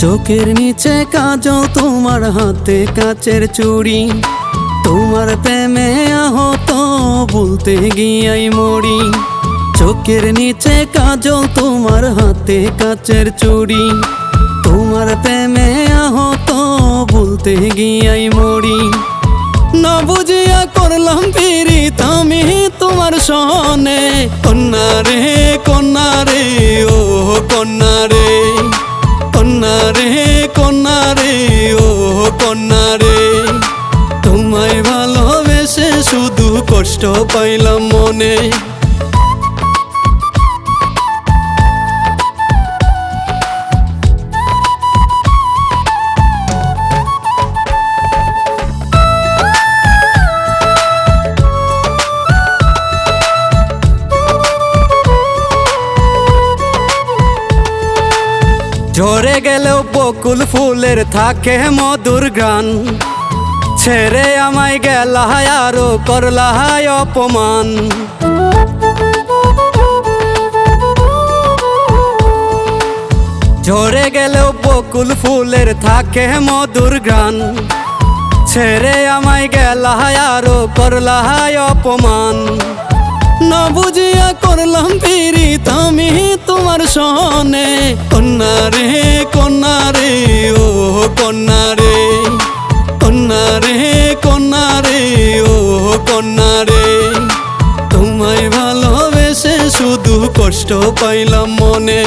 চোখের নিচে কাজল, তোমার হাতে কাচের চুড়ি, তোমার প্রেমে আহত বলতে গিয়াই মরি। চোখের নিচে কাজল, তোমার হাতে কাচের চুড়ি, তোমার প্রেমে আহত বলতে গিয়াই মরি। না বুঝিয়া করলাম পীড়িত আমি তোমার সনে, কন্যা রে কন্যা রে ও কন্যা রে, কন্যা রে কন্যা রে ও কন্যা রে। তোমায় ভালোবেসে শুধু কষ্ট পাইলাম মনে। ঝরে গেলেও বকুল ফুলের থাকে মধুর গান, ছেড়ে আমায় গেলায় আরো করলায় অপমান। ঝরে গেলেও বকুল ফুলের থাকে মধুর গান, ছেড়ে আমায় গেলায় আরো করলায় অপমান। না বুঝিয়া করলাম পীড়িত আমি তোমার সনে, কন্যা রে কন্যা রে ও কন্যা রে, কন্যা রে কন্যা রে ও কন্যা রে। তোমায় ভালোবেসে শুধু কষ্ট পাইলাম মনে।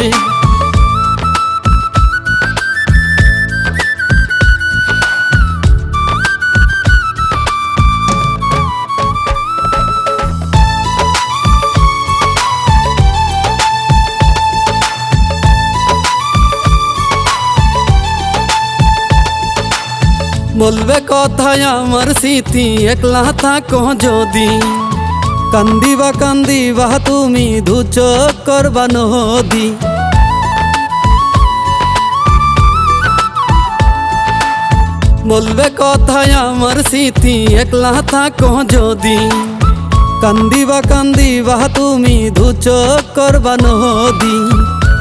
বলবে কথায় আমার স্মৃতি, একলা থাকো যদি, কান্দিবা কান্দিবা তুমি দু চোখ করবা নদী। বলবে কথায় আমার স্মৃতি, একলা থাকো যদি, কান্দিবা কান্দিবা তুমি দু চোখ করবা নদী।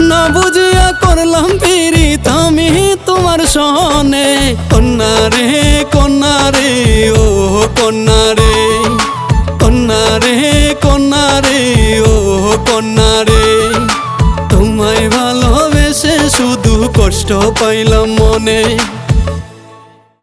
না বুঝিয়া করলাম পীড়িত আমি তোমার সনে, কন্যা রে কন্যা রে ও কন্যা রে, কন্যা রে কন্যা রে ও কন্যা রে। তোমায় ভালোবেসে শুধু কষ্ট পাইলাম মনে।